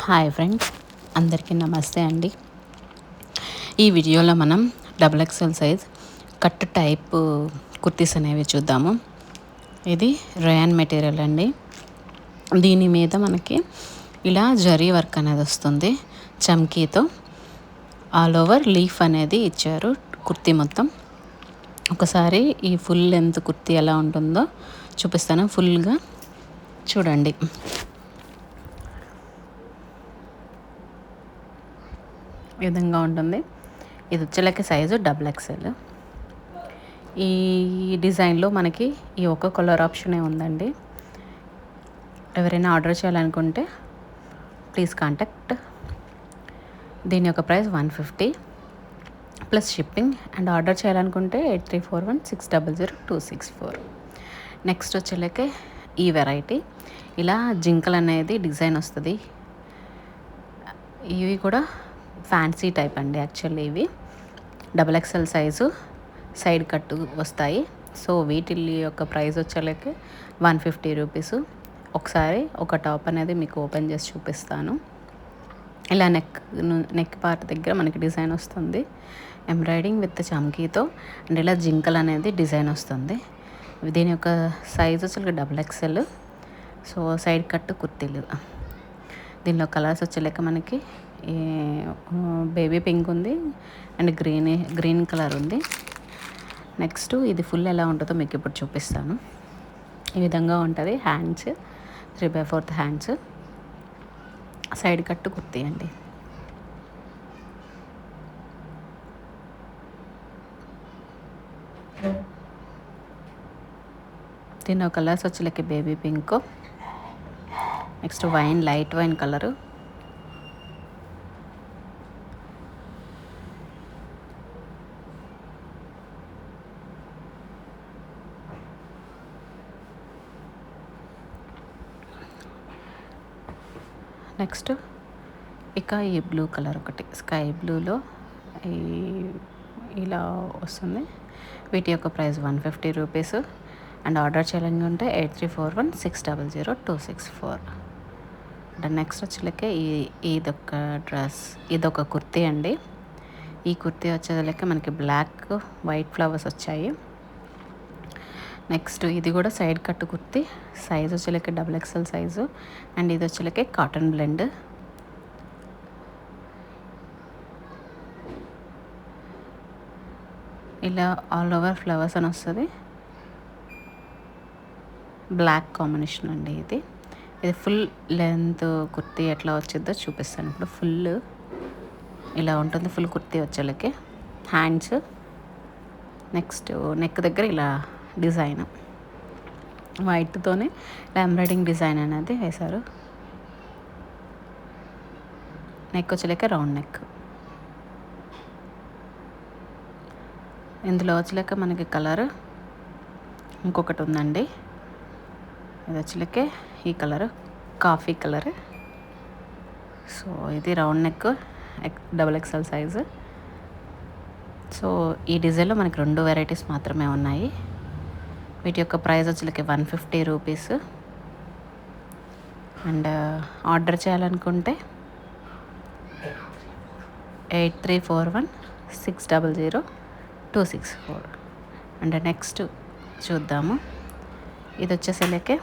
Hi friends, అందరికీ నమస్తే అండి. ఈ వీడియోలో మనం double XL size cut type kurtis అనేవి చూద్దాము. ఇది రయాన్ మెటీరియల్ అండి. దీని మీద మనకి ఇలా జరీ వర్క్ అనేది వస్తుంది. చమ్కీతో ఆల్ ఓవర్ లీఫ్ అనేది ఇచ్చారు కుర్తీ మొత్తం. ఒకసారి ఈ ఫుల్ లెంత్ కుర్తీ ఎలా ఉంటుందో చూపిస్తాను. ఫుల్గా చూడండి. ఈ విధంగా ఉంటుంది. ఇది వచ్చేలకి సైజు డబుల్ ఎక్స్ఎల్. ఈ డిజైన్లో మనకి ఈ ఒక కలర్ ఆప్షనే ఉందండి. ఎవరైనా ఆర్డర్ చేయాలనుకుంటే ప్లీజ్ కాంటాక్ట్. దీని యొక్క price 150 plus shipping. And order చేయాలనుకుంటే 8341600264. నెక్స్ట్ వచ్చేలకి ఈ వెరైటీ ఇలా జింకల్ అనేది డిజైన్ వస్తుంది. ఇవి కూడా ఫ్యాన్సీ టైప్ అండి. యాక్చువల్లీ ఇవి డబల్ ఎక్స్ఎల్ సైజు సైడ్ కట్టు వస్తాయి. సో వీటి యొక్క ప్రైస్ వచ్చేలకి 150 రూపీస్. ఒకసారి ఒక టాప్ అనేది మీకు ఓపెన్ చేసి చూపిస్తాను. ఇలా నెక్ పార్ట్ దగ్గర మనకి డిజైన్ వస్తుంది. ఎంబ్రాయిడింగ్ విత్ చమ్కీతో అండ్ ఇలా జింకల్ అనేది డిజైన్ వస్తుంది. దీని యొక్క సైజ్ వచ్చేలకి double XL. So side cut కుర్తీలు. దీనిలో కలర్స్ వచ్చేలకి మనకి బేబీ పింక్ ఉంది అండ్ గ్రీన్ కలర్ ఉంది. నెక్స్ట్ ఇది ఫుల్ ఎలా ఉంటుందో మీకు ఇప్పుడు చూపిస్తాను. ఈ విధంగా ఉంటుంది. Hands 3/4 hands, side cut kurti అండి. దీని కలర్స్ వచ్చేలకి baby pink, next light wine colour, next ఇక ఈ బ్లూ కలర్ ఒకటి స్కై బ్లూలో ఇలా వస్తుంది. వీటి యొక్క ప్రైస్ 150 రూపీస్. అండ్ ఆర్డర్ చేయాలనుకుంటే 8341600264. అండ్ నెక్స్ట్ వచ్చేలకే ఇదొక డ్రెస్, ఇదొక కుర్తీ అండి. ఈ కుర్తీ వచ్చేలకే మనకి బ్లాక్ వైట్ ఫ్లవర్స్ వచ్చాయి. నెక్స్ట్ ఇది కూడా సైడ్ కట్టు కుర్తీ. సైజ్ వచ్చేలకి డబుల్ ఎక్స్ఎల్ సైజు. అండ్ ఇది వచ్చేలకి కాటన్ బ్లెండ్. ఇలా ఆల్ ఓవర్ ఫ్లవర్స్ అని వస్తుంది. బ్లాక్ కాంబినేషన్ అండి ఇది. ఇది ఫుల్ లెంత్ కుర్తీ ఎట్లా వచ్చిందో చూపిస్తాను ఇప్పుడు. ఫుల్ ఇలా ఉంటుంది ఫుల్ కుర్తీ వచ్చేలకి. హ్యాండ్స్, నెక్స్ట్ నెక్ దగ్గర ఇలా డిజైన్ వైట్తోనే ఇలా ఎంబ్రాయిడింగ్ డిజైన్ అనేది వేశారు. నెక్ వచ్చేలకి రౌండ్ నెక్. ఇందులో వచ్చలేక మనకి కలర్ ఇంకొకటి ఉందండి. ఇది వచ్చలేకే ఈ కలర్ కాఫీ కలర్. సో ఇది round neck double XL size. So ఈ డిజైన్లో మనకి 2 వెరైటీస్ మాత్రమే ఉన్నాయి. వీటి యొక్క ప్రైస్ వచ్చేలకి 150 రూపీస్. అండ్ ఆర్డర్ చేయాలనుకుంటే 8341600264. అండ్ నెక్స్ట్ చూద్దాము. ఇది వచ్చేసరికి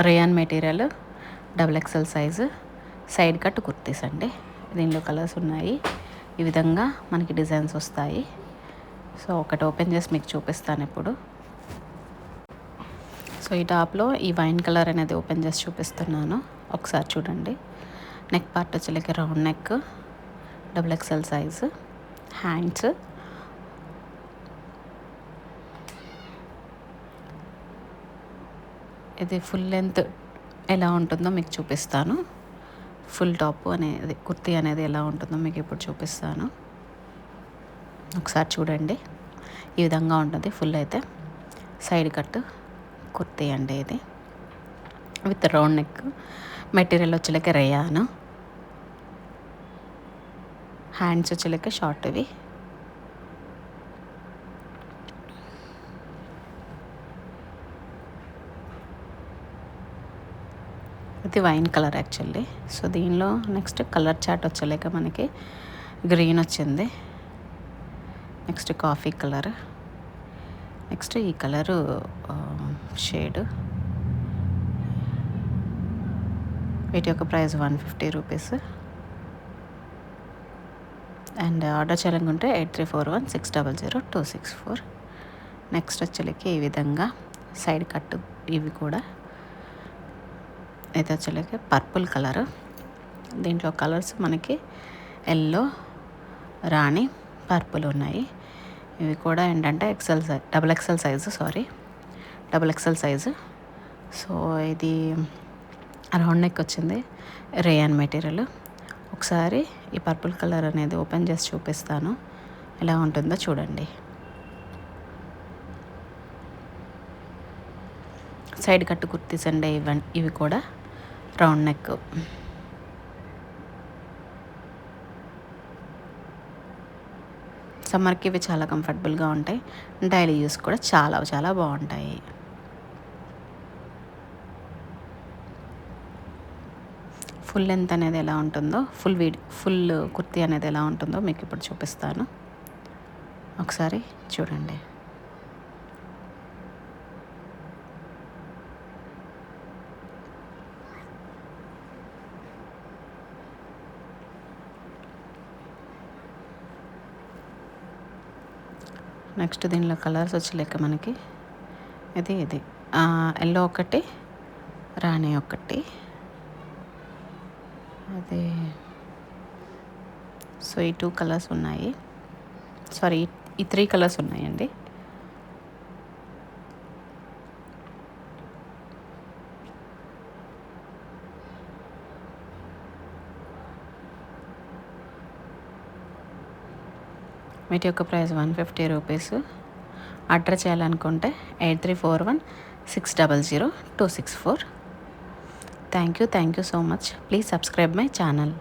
rayon material double XL size side cut kurtis అండి. దీనిలో కలర్స్ ఉన్నాయి. ఈ విధంగా మనకి డిజైన్స్ వస్తాయి. సో ఒకటి ఓపెన్ చేసి మీకు చూపిస్తాను ఇప్పుడు. సో ఈ టాప్లో ఈ వైన్ కలర్ అనేది ఓపెన్ చేసి చూపిస్తున్నాను. ఒకసారి చూడండి. నెక్ పార్ట్ వచ్చేలకి round neck, double XL size, hands, ఇది ఫుల్ లెంత్ ఎలా ఉంటుందో మీకు చూపిస్తాను. ఫుల్ టాప్ అనేది కుర్తీ అనేది ఎలా ఉంటుందో మీకు ఇప్పుడు చూపిస్తాను. ఒకసారి చూడండి. ఈ విధంగా ఉంటుంది ఫుల్ అయితే. సైడ్ కట్ కుర్తీ అండి ఇది విత్ రౌండ్ నెక్. మెటీరియల్ వచ్చేలకి రేయాన్. హ్యాండ్స్ వచ్చేలకి షార్ట్ ఇవి. ఇది వైన్ కలర్ యాక్చువల్లీ. సో దీనిలో నెక్స్ట్ కలర్ చార్ట్ వచ్చలేక మనకి గ్రీన్ వచ్చింది, నెక్స్ట్ కాఫీ కలర్, నెక్స్ట్ ఈ కలరు షేడ్. వీటి యొక్క ప్రైస్ 150 రూపీస్. అండ్ ఆర్డర్ చేయాలనుకుంటే 8341600264. నెక్స్ట్ వచ్చేకి ఈ విధంగా సైడ్ కట్, ఇవి కూడా అయితే వచ్చేకి పర్పుల్ కలర్. దీంట్లో కలర్స్ మనకి ఎల్లో, రాణి, పర్పుల్ ఉన్నాయి. ఇవి కూడా ఏంటంటే డబుల్ ఎక్సెల్ సైజు. సో ఇది రౌండ్ నెక్ వచ్చింది, రేయాన్ మెటీరియల్. ఒకసారి ఈ పర్పుల్ కలర్ అనేది ఓపెన్ చేసి చూపిస్తాను, ఎలా ఉంటుందో చూడండి. సైడ్ కట్టు కుర్తీస్ అండి ఇవి కూడా రౌండ్ నెక్. సమ్మర్కి ఇవి చాలా కంఫర్టబుల్గా ఉంటాయి, డైలీ యూస్ కూడా చాలా చాలా బాగుంటాయి. ఫుల్ లెంత్ అనేది ఎలా ఉంటుందో, ఫుల్ కుర్తీ అనేది ఎలా ఉంటుందో మీకు ఇప్పుడు చూపిస్తాను, ఒకసారి చూడండి. నెక్స్ట్ దీనిలో కలర్స్ వచ్చలేక మనకి ఇది ఎల్లో ఒకటి, రాణి ఒకటి, అదే. సో ఈ 2 కలర్స్ ఉన్నాయి, సారీ ఈ 3 కలర్స్ ఉన్నాయండి. వీటి యొక్క ప్రైస్ 150 రూపీస్. ఆర్డర్ చేయాలనుకుంటే 8341600264. Thank you so much. Please subscribe my channel.